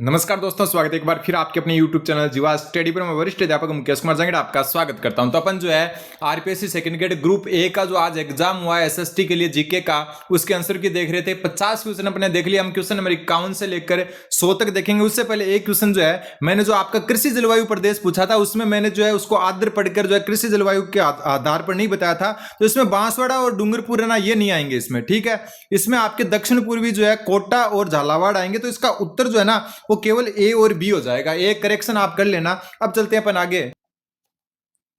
नमस्कार दोस्तों, स्वागत है एक बार फिर आपके अपने YouTube चैनल जीवा स्टडी पर। मैं वरिष्ठ अध्यापक मुकेश कुमार जांगड़ आपका स्वागत करता हूं। तो अपन जो है RPSC second grade group A का जो आज एग्जाम हुआ है एसएसटी के लिए जीके का, उसके आंसर की देख रहे थे। 50 क्वेश्चन अपने देख लिया। हम क्वेश्चन नंबर 51 से लेकर 100 तक देखेंगे। उससे पहले एक क्वेश्चन जो है मैंने जो आपका कृषि जलवायु प्रदेश पूछा था, उसमें मैंने जो है उसको आदर पढ़कर जो है कृषि जलवायु के आधार पर नहीं बताया था। तो इसमें बांसवाड़ा और डूंगरपुर ना ये नहीं आएंगे इसमें, ठीक है। इसमें आपके दक्षिण पूर्वी जो है कोटा और झालावाड़ आएंगे। तो इसका उत्तर जो है ना वो केवल ए और बी हो जाएगा। एक करेक्शन आप कर लेना। अब चलते हैं अपन आगे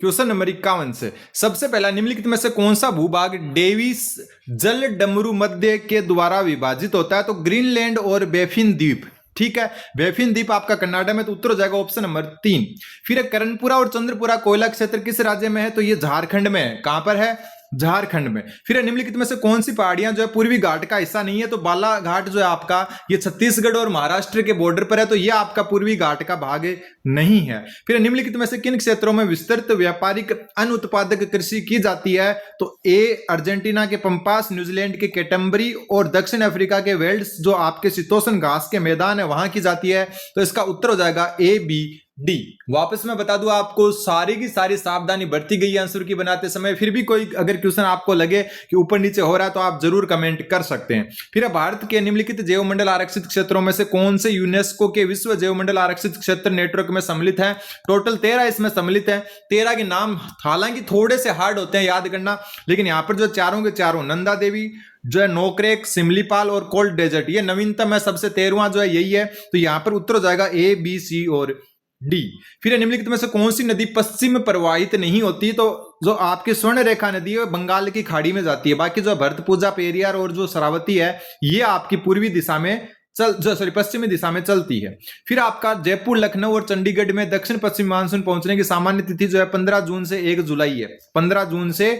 क्वेश्चन नंबर 51 से। सबसे पहला, निम्नलिखित में से कौन सा भूभाग डेविस जल डमरू मध्य के द्वारा विभाजित होता है? तो ग्रीनलैंड और बेफिन द्वीप, ठीक है। बेफिन द्वीप आपका कनाडा में, तो उत्तर हो जाएगा ऑप्शन नंबर 3। फिर करणपुरा और चंद्रपुरा कोयला क्षेत्र किस राज्य में है? तो ये झारखंड में है। कहां पर है? झारखंड में। फिर निम्नलिखित में से कौन सी पहाड़ियां जो है पूर्वी घाट का हिस्सा नहीं है? तो बालाघाट जो है आपका ये छत्तीसगढ़ और महाराष्ट्र के बॉर्डर पर है, तो ये आपका पूर्वी घाट का भाग नहीं है। फिर निम्नलिखित में से किन क्षेत्रों में विस्तृत व्यापारिक अन्न उत्पादक कृषि की जाती है? तो ए अर्जेंटीना के पंपास, न्यूजीलैंड के कैटम्बरी और दक्षिण अफ्रीका के वेल्ड्स जो आपके शीतोष्ण घास के मैदान है वहां की जाती है। तो इसका उत्तर हो जाएगा ए, बी, डी। वापस मैं बता दूं आपको, सारी की सारी सावधानी बरती गई आंसर की बनाते समय। फिर भी कोई अगर क्वेश्चन आपको लगे कि ऊपर नीचे हो रहा है तो आप जरूर कमेंट कर सकते हैं। फिर भारत के निम्नलिखित जैवमंडल आरक्षित क्षेत्रों में से कौन से यूनेस्को के विश्व जैवमंडल आरक्षित क्षेत्र नेटवर्क में सम्मिलित है? टोटल 13 इसमें सम्मिलित है। 13 के नाम हालांकि थोड़े से हार्ड होते हैं याद करना, लेकिन यहां पर जो चारों के चारों, नंदा देवी जो है, नोक्रेक, सिमलीपाल और कोल्ड डेजर्ट, ये नवीनतम है सबसे। 13वां जो है यही है। तो यहां पर उत्तर हो जाएगा ए, बी, सी और डी। फिर निम्नलिखित में से कौन सी नदी पश्चिम में प्रवाहित नहीं होती? तो जो आपकी स्वर्ण रेखा नदी है बंगाल की खाड़ी में जाती है। बाकी जो भरतपुजा, पेरियार और जो शरावती है ये आपकी पूर्वी दिशा में पश्चिमी दिशा में चलती है। फिर आपका जयपुर, लखनऊ और चंडीगढ़ में दक्षिण पश्चिम मानसून पहुंचने की सामान्य तिथि जो है 15 जून से 1 जुलाई है। 15 जून से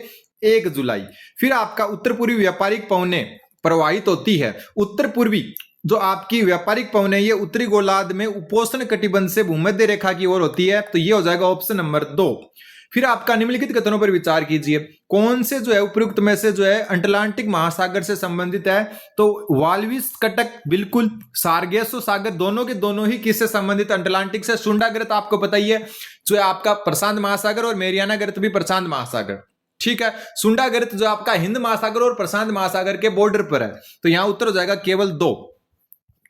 1 जुलाई। फिर आपका उत्तर पूर्वी व्यापारिक पवने प्रवाहित होती है। उत्तर पूर्वी जो आपकी व्यापारिक पवन है ये उत्तरी गोलार्ध में उपोष्ण कटिबंध से भूमध्य रेखा की ओर होती है। तो ये हो जाएगा ऑप्शन नंबर 2। फिर आपका निम्नलिखित कथनों पर विचार कीजिए। कौन से जो है उपयुक्त में से जो है अटलांटिक महासागर से संबंधित है? तो वाल्विस कटक बिल्कुल, सार्गेसो सागर दोनों के दोनों ही किससे संबंधित? अटलांटिक से। सुंडागर्त आपको पता ही है जो है आपका प्रशांत महासागर, और मेरियाना गर्त भी प्रशांत महासागर, ठीक है। सुंडागर्त जो आपका हिंद महासागर और प्रशांत महासागर के बॉर्डर पर है। तो यहां उत्तर हो जाएगा केवल 2,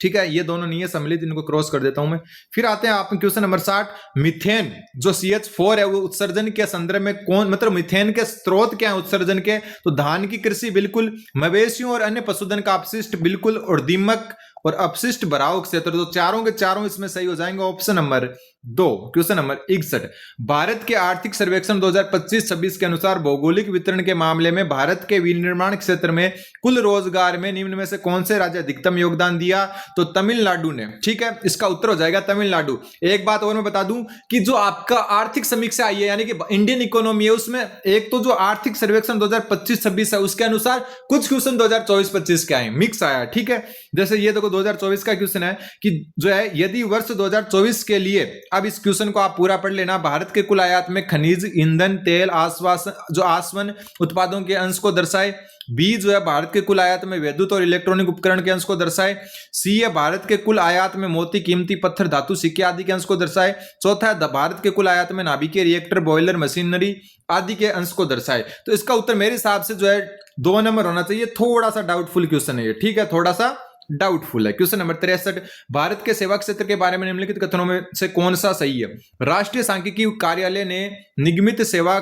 ठीक है। ये दोनों नहीं है सम्मिलित, इनको क्रॉस कर देता हूं मैं। फिर आते हैं आप क्वेश्चन नंबर 60। मिथेन जो CH4 है वो उत्सर्जन के संदर्भ में कौन, मतलब मिथेन के स्रोत क्या है उत्सर्जन के? तो धान की कृषि बिल्कुल, मवेशियों और अन्य पशुधन का अपशिष्ट बिल्कुल, और दीमक और अपशिष्ट भराव क्षेत्र। तो चारों के चारों इसमें सही हो जाएंगे। Option number 2। Question number 61। Bharat के आर्थिक सर्वेक्षण 2025-26 के अनुसार भौगोलिक वितरण के मामले में भारत के विनिर्माण क्षेत्र में कुल रोजगार में निम्न में से कौन से राज्य अधिकतम योगदान दिया? तो तमिलनाडु ने, ठीक है। इसका उत्तर हो जाएगा तमिलनाडु। एक बात और मैं बता दूं कि जो आपका आर्थिक समीक्षा आई है यानी कि इंडियन इकोनॉमी है, उसमें एक तो जो आर्थिक सर्वेक्षण 2025-26 है उसके अनुसार कुछ क्वेश्चन 2024-25 के आए, मिक्स आया, ठीक है। जैसे ये देखो 2024 का क्वेश्चन है कि जो है यदि वर्ष 2024 के लिए, अब इस क्वेश्चन को आप पूरा पढ़ लेना, भारत के कुल आयात में खनिज, ईंधन, तेल, आसवन उत्पादों के अंश को दर्शाए। बी जो है भारत के कुल आयात में विद्युत और इलेक्ट्रॉनिक उपकरण के अंश को दर्शाए। सी है भारत के कुल आयात में मोती, कीमती पत्थर, धातु, सिक्के आदि के अंश को दर्शाए। चौथा है भारत के कुल आयात में नाभिकीय रिएक्टर, बॉयलर, मशीनरी आदि के अंश को दर्शाए। तो इसका उत्तर मेरे हिसाब से जो है 2 नंबर होना चाहिए। थोड़ा सा डाउटफुल क्वेश्चन है ये, ठीक है, थोड़ा सा डाउटफुल है। Question number 63। भारत के सेवा क्षेत्र के बारे में निम्नलिखित कथनों में से कौन सा सही है? राष्ट्रीय सांख्यिकी कार्यालय ने निगमित सेवा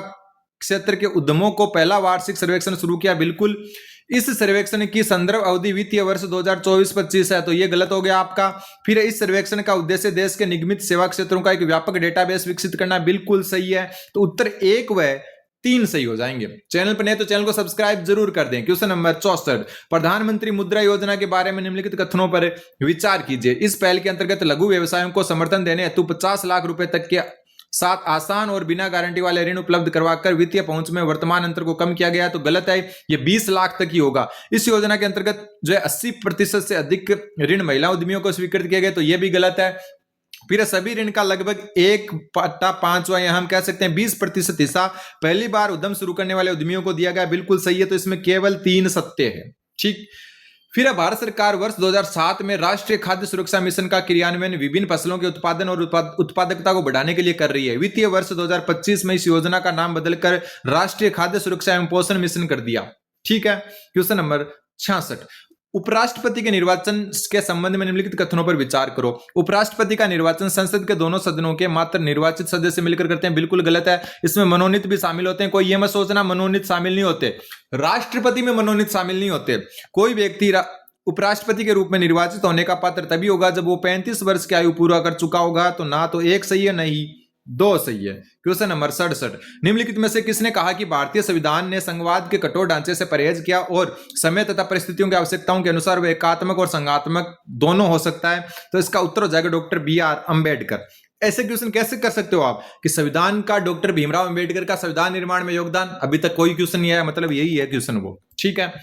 क्षेत्र के उद्यमों को पहला वार्षिक सर्वेक्षण शुरू किया। बिल्कुल। इस सर्वेक्षण की संदर्भ अवधि वित्तीय वर्ष 2024-25 है। तो ये गलत हो गया आपका। फिर इस सर्वेक्षण का उद्देश्य देश के निगमित सेवा क्षेत्रों का एक व्यापक डेटाबेस विकसित करना। बिल्कुल सही है। तो उत्तर 1 व 3 सही हो जाएंगे। चैनल पर नहीं तो चैनल को सब्सक्राइब जरूर कर दें। Question number 64। प्रधानमंत्री मुद्रा योजना के बारे में निम्नलिखित कथनों पर विचार कीजिए। इस पहल के अंतर्गत लघु व्यवसायों को समर्थन देने हेतु 50 लाख रुपए तक के साथ आसान और बिना गारंटी वाले ऋण उपलब्ध करवाकर वित्तीय पहुंच में वर्तमान अंतर को कम किया गया। तो गलत है, ये 20 लाख तक ही होगा। इस योजना के अंतर्गत जो है 80% से अधिक ऋण महिला उद्यमियों को स्वीकृत किए गए। तो ये भी गलत है। फिर सभी ऋण का लगभग 1/5 या हम कह सकते हैं 20% हिस्सा पहली बार उद्यम शुरू करने वाले उद्यमियों को दिया गया। बिल्कुल सही है। तो इसमें केवल 3 सत्य है, ठीक। फिर है भारत सरकार वर्ष 2007 में राष्ट्रीय खाद्य सुरक्षा मिशन का क्रियान्वयन विभिन्न फसलों के उत्पादन और उत्पादकता को बढ़ाने के लिए कर रही है। वित्तीय वर्ष 2025 में इस योजना का नाम बदलकर राष्ट्रीय खाद्य सुरक्षा एवं पोषण मिशन कर दिया। ठीक है, क्वेश्चन नंबर 66, उपराष्ट्रपति के निर्वाचन के संबंध में निम्नलिखित कथनों पर विचार करो। उपराष्ट्रपति का निर्वाचन संसद के दोनों सदनों के मात्र निर्वाचित सदस्य मिलकर करते हैं, बिल्कुल गलत है। इसमें मनोनीत भी शामिल होते हैं, कोई ये मत सोचना मनोनीत शामिल नहीं होते। राष्ट्रपति में मनोनीत शामिल नहीं होते। कोई व्यक्ति उपराष्ट्रपति के रूप में निर्वाचित होने का पात्र तभी होगा जब वो 35 वर्ष की आयु पूरा कर चुका होगा। तो ना तो एक सही है, नहीं दो सही है। क्वेश्चन नंबर 67, निम्नलिखित में से किसने कहा कि भारतीय संविधान ने संघवाद के कठोर ढांचे से परहेज किया और समय तथा परिस्थितियों की आवश्यकताओं के अनुसार वह एकात्मक और संघात्मक दोनों हो सकता है? तो इसका उत्तर हो जाएगा डॉक्टर BR अम्बेडकर। ऐसे क्वेश्चन कैसे कर सकते हो आप कि संविधान का डॉक्टर भीमराव अम्बेडकर का संविधान निर्माण में योगदान? अभी तक कोई क्वेश्चन नहीं आया, मतलब यही है क्वेश्चन वो। ठीक है,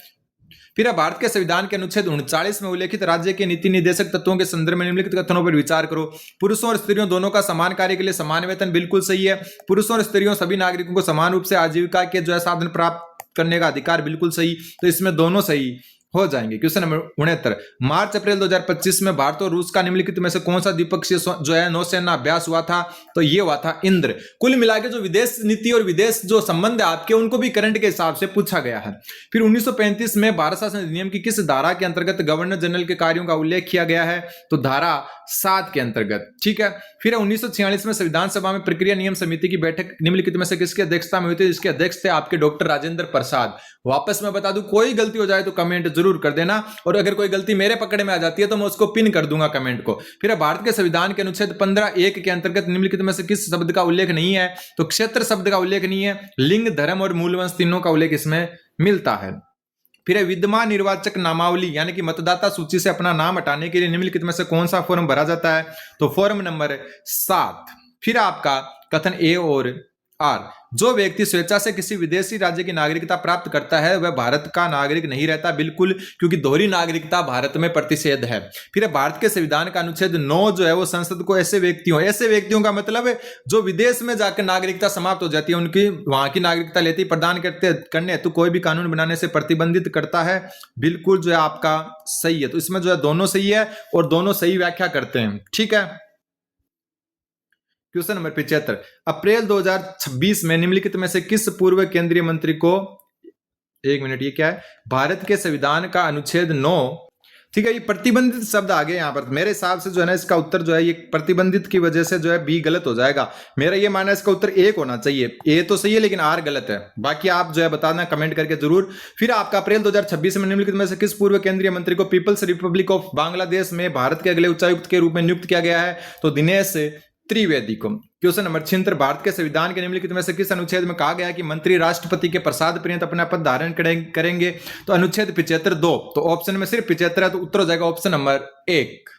फिर भारत के संविधान के अनुच्छेद 39 में उल्लेखित राज्य के नीति निर्देशक तत्वों के संदर्भ में निम्नलिखित कथनों पर विचार करो। पुरुषों और स्त्रियों दोनों का समान कार्य के लिए समान वेतन, बिल्कुल सही है। पुरुषों और स्त्रियों सभी नागरिकों को समान रूप से आजीविका के साधन प्राप्त करने का अधिकार, बिल्कुल सही। तो इसमें दोनों सही हो जाएंगे। क्वेश्चन नंबर 69, मार्च अप्रैल 2025 में भारत और रूस का निम्नलिखित में से कौन सा द्विपक्षीय नौसेना अभ्यास हुआ था? तो ये हुआ था इंद्र। कुल मिला के जो विदेश नीति और विदेश जो संबंध है आपके, उनको भी करंट के हिसाब से पूछा गया है। फिर 1935 में भारत शासन अधिनियम की किस धारा के अंतर्गत गवर्नर जनरल के कार्यों का उल्लेख किया गया है? तो धारा 7 के अंतर्गत। ठीक है, फिर 1946 में संविधान सभा में प्रक्रिया नियम समिति की बैठक निम्नलिखित में से किसकी अध्यक्षता में हुई थी? जिसके अध्यक्ष थे आपके डॉक्टर राजेंद्र प्रसाद। वापस मैं बता दूं, कोई गलती हो जाए तो कमेंट जरूर कर देना, और अगर कोई गलती मेरे पकड़ में आ जाती है तो मैं उसको पिन कर दूंगा कमेंट को। फिर भारत के संविधान के अनुच्छेद 15(1) के अंतर्गत निम्नलिखित में से किस शब्द का उल्लेख नहीं है? तो क्षेत्र शब्द का उल्लेख नहीं है। लिंग, धर्म और मूलवंश तीनों का उल्लेख इसमें मिलता है। फिर विद्यमान निर्वाचक नामावली यानी कि मतदाता सूची से अपना नाम हटाने के लिए निम्नलिखित में से कौन सा फॉर्म भरा जाता है? तो फॉर्म नंबर 7। फिर आपका कथन A और R, जो व्यक्ति स्वेच्छा से किसी विदेशी राज्य की नागरिकता प्राप्त करता है वह भारत का नागरिक नहीं रहता, बिल्कुल, क्योंकि दोहरी नागरिकता भारत में प्रतिषेध है। फिर भारत के संविधान का अनुच्छेद 9 जो है वो संसद को ऐसे व्यक्तियों का मतलब है जो विदेश में जाकर नागरिकता समाप्त हो जाती है, उनकी वहां की नागरिकता लेती प्रदान करने तो कोई भी कानून बनाने से प्रतिबंधित करता है, बिल्कुल जो है आपका सही है। तो इसमें जो है दोनों सही है और दोनों सही व्याख्या करते हैं। ठीक है, क्वेश्चन नंबर 75, अप्रैल 2026 में निम्नलिखित में से किस पूर्व केंद्रीय मंत्री को, एक मिनट, ये क्या है? भारत के संविधान का अनुच्छेद 9, ठीक है, ये प्रतिबंधित शब्द आ गए यहाँ पर। मेरे हिसाब से जो है ना इसका उत्तर जो है ये प्रतिबंधित की वजह से जो है B गलत हो जाएगा। मेरा ये मानना है इसका उत्तर 1 होना चाहिए। A तो सही है लेकिन R गलत है। बाकी आप जो है बताना कमेंट करके जरूर। फिर आपका अप्रैल 2026 में निम्नलिखित में से किस पूर्व केंद्रीय मंत्री को पीपल्स रिपब्लिक ऑफ बांग्लादेश में भारत के अगले उच्चायुक्त के रूप में नियुक्त किया गया है? तो दिनेश त्रिवेदी को। क्वेश्चन नंबर 76, भारत के संविधान के निम्नलिखित में से किस अनुच्छेद में कहा गया है कि मंत्री राष्ट्रपति के प्रसाद पर्यंत अपना पद धारण करेंगे? तो अनुच्छेद 75(2). तो ऑप्शन में सिर्फ 75 है, तो उत्तर हो जाएगा ऑप्शन नंबर 1।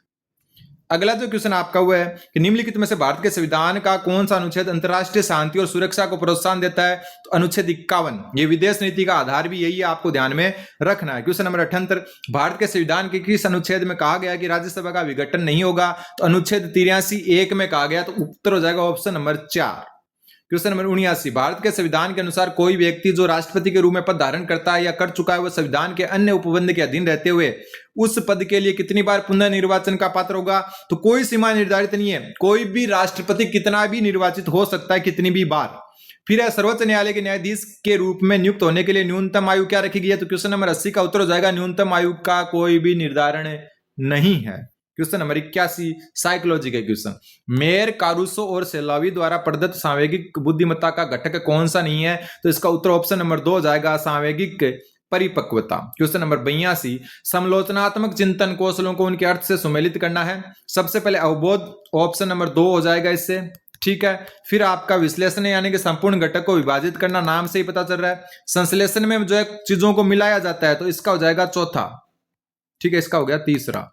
अगला जो क्वेश्चन आपका हुआ है कि निम्नलिखित में से भारत के संविधान का कौन सा अनुच्छेद अंतरराष्ट्रीय शांति और सुरक्षा को प्रोत्साहन देता है? तो अनुच्छेद 51। ये विदेश नीति का आधार भी यही है, आपको ध्यान में रखना है। क्वेश्चन नंबर 78, भारत के संविधान के किस अनुच्छेद में कहा गया कि राज्यसभा का विघटन नहीं होगा? तो अनुच्छेद 83(1) में कहा गया, तो उत्तर हो जाएगा option number 4। Question number 79, Bharat के संविधान के अनुसार कोई व्यक्ति जो राष्ट्रपति के रूप में पद धारण करता है या कर चुका है वह संविधान के अन्य उपबंध के अधीन रहते हुए उस पद के लिए कितनी बार पुनः निर्वाचन का पात्र होगा? तो कोई सीमा निर्धारित नहीं है, कोई भी राष्ट्रपति कितना भी निर्वाचित हो सकता है, कितनी भी बार। फिर है सर्वोच्च न्यायालय के न्यायाधीश के रूप में नियुक्त होने के लिए न्यूनतम आयु क्या रखी गई है? तो क्वेश्चन नंबर 80 का उत्तर हो जाएगा न्यूनतम आयु का कोई भी निर्धारण नहीं है। क्वेश्चन नंबर 81, साइकोलॉजी का क्वेश्चन, मेयर, कारूसो और सेलावी द्वारा प्रदत्त सांवेगिक बुद्धिमत्ता का घटक कौन सा नहीं है? तो इसका उत्तर ऑप्शन नंबर 2 हो जाएगा, सांवेगिक परिपक्वता। क्वेश्चन नंबर 82, समालोचनात्मक चिंतन कौशलों को उनके अर्थ से सुमेलित करना है। सबसे पहले अवबोध, ऑप्शन नंबर 2 हो जाएगा इससे। ठीक है, फिर आपका विश्लेषण यानी कि संपूर्ण घटक को विभाजित करना, नाम से ही पता चल रहा है। संश्लेषण में जो है चीजों को मिलाया जाता है, तो इसका हो जाएगा चौथा। ठीक है, इसका हो गया तीसरा।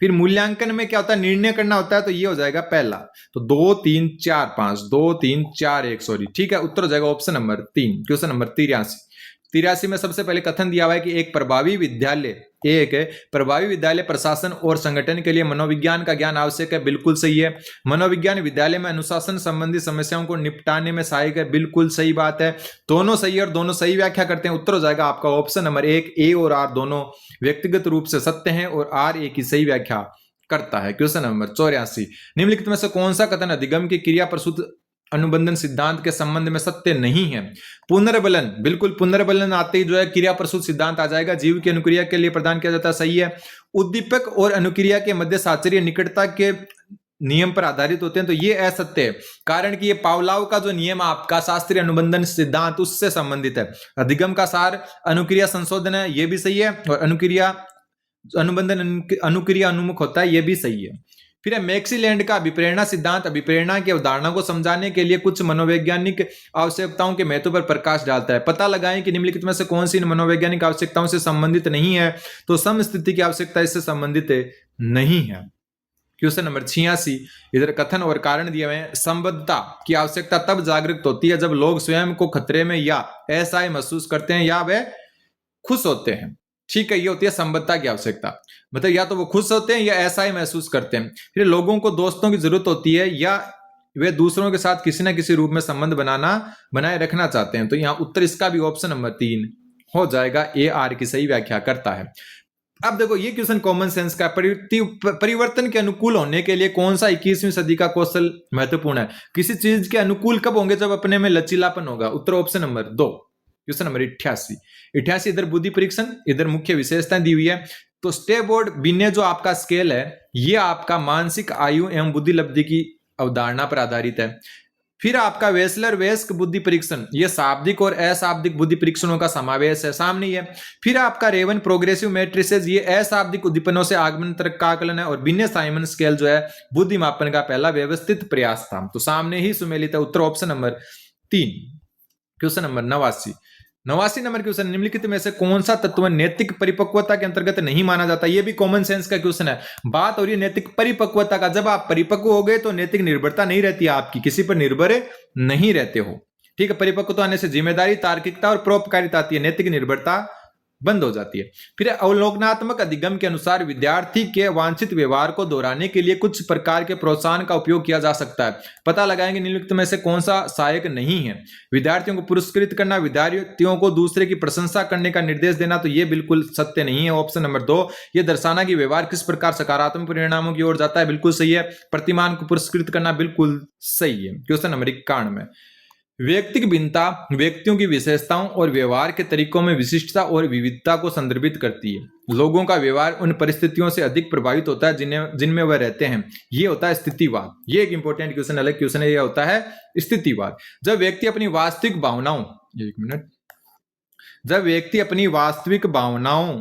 फिर मूल्यांकन में क्या होता है? निर्णय करना होता है, तो ये हो जाएगा पहला। तो 2 3 4 5, 2 3 4 1, सॉरी। ठीक है, उत्तर हो जाएगा ऑप्शन नंबर 3। क्वेश्चन नंबर 83, 83 में सबसे पहले कथन दिया हुआ है कि एक प्रभावी विद्यालय प्रशासन और संगठन के लिए मनोविज्ञान का ज्ञान आवश्यक है, बिल्कुल सही है। मनोविज्ञान विद्यालय में अनुशासन संबंधी समस्याओं को निपटाने में सहायक है, बिल्कुल सही बात है। दोनों सही है और दोनों सही व्याख्या करते हैं। उत्तर हो जाएगा आपका ऑप्शन नंबर 1, ए और आर दोनों व्यक्तिगत रूप से सत्य हैं और आर ए की सही व्याख्या करता है। क्वेश्चन नंबर 84, निम्नलिखित में से कौन सा कथन अधिगम की क्रिया प्रसूत अनुबंधन सिद्धांत के संबंध में सत्य नहीं है? पुनर्बलन, बिल्कुल पुनर्बलन आते ही जो है क्रिया प्रसूत सिद्धांत आ जाएगा। जीव की अनुक्रिया के लिए प्रदान किया जाता है, सही है। उद्दीपक और अनुक्रिया के मध्य साचर्य निकटता के नियम पर आधारित होते हैं, तो ये असत्य है, कारण कि ये पावलाव का जो नियम आपका शास्त्रीय अनुबंधन सिद्धांत उससे संबंधित है। अधिगम का सार अनुक्रिया संशोधन है, ये भी सही है। और अनुबंधन अनुक्रिया अनुमुख होता है, ये भी सही है। फिर है मैक्सीलैंड का अभिप्रेरणा सिद्धांत अभिप्रेरणा की अवधारणा को समझाने के लिए कुछ मनोवैज्ञानिक आवश्यकताओं के महत्व पर प्रकाश डालता है। पता लगाएं कि निम्नलिखित में से कौन सी मनोवैज्ञानिक आवश्यकताओं से संबंधित नहीं है, तो समस्थिति की आवश्यकता इससे संबंधित नहीं है। क्वेश्चन नंबर 86, इधर कथन और कारण दिए हुए हैं। संबद्धता की आवश्यकता तब जागृत होती है जब लोग स्वयं को खतरे में या असहाय महसूस करते हैं या वे खुश होते हैं। ठीक है, ये होती है संबद्धता की आवश्यकता, मतलब या तो वो खुश होते हैं या असहाय महसूस करते हैं। फिर लोगों को दोस्तों की जरूरत होती है या वे दूसरों के साथ किसी न किसी रूप में संबंध बनाए रखना चाहते हैं। तो यहाँ उत्तर इसका भी ऑप्शन नंबर 3 हो जाएगा, ए आर की सही व्याख्या करता है। अब देखो ये क्वेश्चन कॉमन सेंस का, परिवर्तन के अनुकूल होने के लिए कौन सा 21वीं सदी का कौशल महत्वपूर्ण है? किसी चीज के अनुकूल कब होंगे? जब अपने में लचीलापन होगा। उत्तर ऑप्शन नंबर 2। क्वेश्चन नंबर 88, इधर बुद्धि परीक्षण, इधर मुख्य विशेषताएं दी हुई है। तो स्टेबोर्ड बिने जो आपका स्केल है, ये आपका मानसिक आयु एवं बुद्धि लब्धि की अवधारणा पर आधारित है। फिर आपका वेसलर वेस्क बुद्धि परीक्षण, ये शाब्दिक और अशाब्दिक बुद्धि परीक्षणों का समावेश है, सामने है। फिर आपका रेवन प्रोग्रेसिव मैट्रिसेस, ये अशाब्दिक उद्दीपनों से आगमन तक का आकलन है। और बिने साइमन स्केल जो है बुद्धि मापन का पहला व्यवस्थित प्रयास था, तो सामने ही सुमेलित है। उत्तर option number 3। Question number 89 number question, निम्नलिखित में से कौन सा तत्व नैतिक परिपक्वता के अंतर्गत नहीं माना जाता? ये भी कॉमन सेंस का क्वेश्चन है। बात हो रही है नैतिक परिपक्वता का। जब आप परिपक्व हो गए तो नैतिक निर्भरता नहीं रहती, आपकी किसी पर निर्भर नहीं रहते हो। ठीक है, परिपक्वता आने से जिम्मेदारी, तार्किकता और परोपकारिता आती है, नैतिक निर्भरता बंद हो जाती है। फिर अवलोकनात्मक अधिगम के अनुसार विद्यार्थी के वांछित व्यवहार को दोहराने के लिए कुछ प्रकार के प्रोत्साहन का उपयोग किया जा सकता है। पता लगाएंगे निम्नलिखित में से कौन सा सहायक नहीं है? विद्यार्थियों को पुरस्कृत करना, विद्यार्थियों को दूसरे की प्रशंसा करने का निर्देश देना, तो ये बिल्कुल सत्य नहीं है। ऑप्शन नंबर 2, ये दर्शाना कि व्यवहार किस प्रकार सकारात्मक परिणामों की ओर जाता है, बिल्कुल सही है। प्रतिमान को पुरस्कृत करना बिल्कुल सही है। क्वेश्चन नंबर 91, व्यक्तिक भिन्नता व्यक्तियों की विशेषताओं और व्यवहार के तरीकों में विशिष्टता और विविधता को संदर्भित करती है। लोगों का व्यवहार उन परिस्थितियों से अधिक प्रभावित होता है जिनमें वह रहते हैं, ये होता है स्थितिवाद। ये एक इंपॉर्टेंट क्वेश्चन, अलग क्वेश्चन है, ये होता है स्थितिवाद। जब व्यक्ति अपनी वास्तविक भावनाओं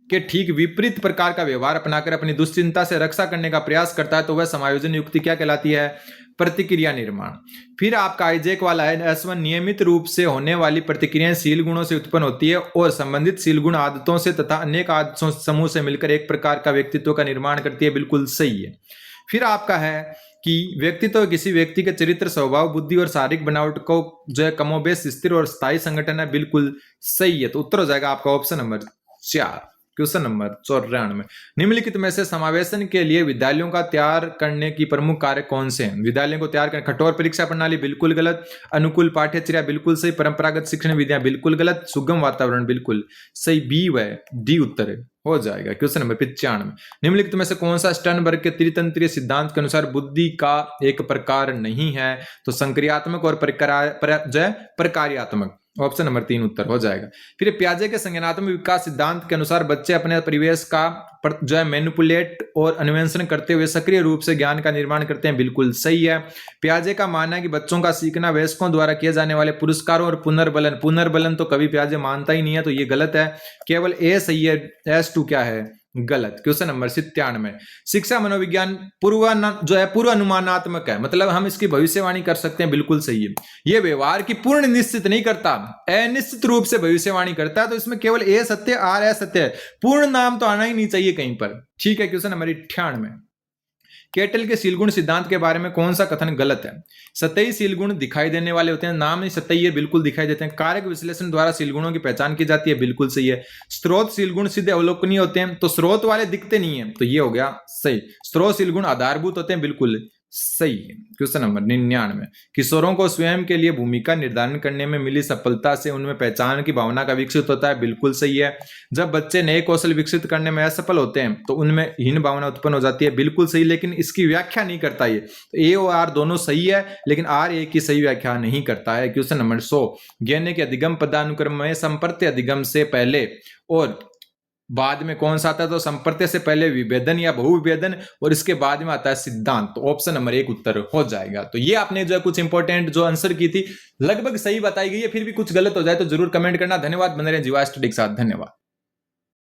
के ठीक विपरीत प्रकार का व्यवहार अपनाकर अपनी दुश्चिंता से रक्षा करने का प्रयास करता है, तो वह समायोजन युक्ति क्या कहलाती है? प्रतिक्रिया निर्माण। फिर आपका आइजैक वाला है, S1 नियमित रूप से होने वाली प्रतिक्रियाएं शील गुणों से उत्पन्न होती है और संबंधित शील गुण आदतों से तथा अनेक आदतों समूह से मिलकर एक प्रकार का व्यक्तित्व का निर्माण करती है, बिल्कुल सही है। फिर आपका है कि व्यक्तित्व किसी व्यक्ति के चरित्र, स्वभाव, बुद्धि और शारीरिक बनावट को जो है कमोबेश स्थिर और स्थायी संगठन है, बिल्कुल सही है। तो उत्तर हो जाएगा आपका ऑप्शन नंबर 4। क्वेश्चन नंबर 94, निम्नलिखित में से समावेशन के लिए विद्यालयों का तैयार करने की प्रमुख कार्य कौन से हैं? विद्यालयों को तैयार करने, कठोर परीक्षा प्रणाली बिल्कुल गलत, अनुकूल पाठ्यचर्या बिल्कुल सही, परंपरागत शिक्षण विधियां बिल्कुल गलत, सुगम वातावरण बिल्कुल सही। बी व डी उत्तर हो जाएगा। क्वेश्चन नंबर 95, निम्नलिखित में से कौन सा स्टर्नबर्ग के त्रितंत्रीय सिद्धांत के अनुसार बुद्धि का एक प्रकार नहीं है? तो संक्रियात्मक और प्रकार्यात्मक, ऑप्शन नंबर 3 उत्तर हो जाएगा। फिर प्याजे के संज्ञानात्मक विकास सिद्धांत के अनुसार बच्चे अपने परिवेश का जो है मैनिपुलेट और अन्वेषण करते हुए सक्रिय रूप से ज्ञान का निर्माण करते हैं, बिल्कुल सही है। प्याजे का मानना है कि बच्चों का सीखना वयस्कों द्वारा किए जाने वाले पुरस्कारों और पुनर्बलन तो कभी प्याजे मानता ही नहीं है, तो ये गलत है। केवल ए सही है, S2 क्या है? गलत। क्वेश्चन नंबर 97, शिक्षा मनोविज्ञान पूर्व अनुमानात्मक है, मतलब हम इसकी भविष्यवाणी कर सकते हैं, बिल्कुल सही है। ये व्यवहार की पूर्ण निश्चित नहीं करता, अनिश्चित रूप से भविष्यवाणी करता है, तो इसमें केवल ए सत्य, आर असत्य है, पूर्ण नाम तो आना ही नहीं चाहिए कहीं पर। ठीक है। क्वेश्चन नंबर 98, केटल के शीलगुण सिद्धांत के बारे में कौन सा कथन गलत है? सतही शीलगुण दिखाई देने वाले होते हैं, नाम ही सतही है, बिल्कुल दिखाई देते हैं। कारक विश्लेषण द्वारा शीलगुणों की पहचान की जाती है, बिल्कुल सही है। स्रोत शीलगुण सिद्ध अवलोकनीय होते हैं, तो स्रोत वाले दिखते नहीं है, तो ये हो गया सही। स्रोत शीलगुण आधारभूत होते हैं, बिल्कुल सही है। क्वेश्चन नंबर 99, किशोरों को स्वयं के लिए भूमिका निर्धारण करने में मिली सफलता से उनमें पहचान की भावना का विकसित होता है, बिल्कुल सही है। जब बच्चे नए कौशल विकसित करने में असफल होते हैं तो उनमें हीन भावना उत्पन्न हो जाती है, बिल्कुल सही, लेकिन इसकी व्याख्या नहीं करता ये। तो ए और आर दोनों सही है, लेकिन आर ए की सही व्याख्या नहीं करता है। क्वेश्चन नंबर 100, ज्ञान के अधिगम पदानुक्रम में संप्रत्य अधिगम से पहले और बाद में कौन सा आता है? तो संप्रत्य से पहले विभेदन या बहुविभेदन और इसके बाद में आता है सिद्धांत। तो ऑप्शन नंबर 1 उत्तर हो जाएगा। तो ये आपने जो है कुछ इंपॉर्टेंट जो आंसर की थी लगभग सही बताई गई है, फिर भी कुछ गलत हो जाए तो जरूर कमेंट करना। धन्यवाद, बने रहे जीवा स्टडी के साथ, धन्यवाद।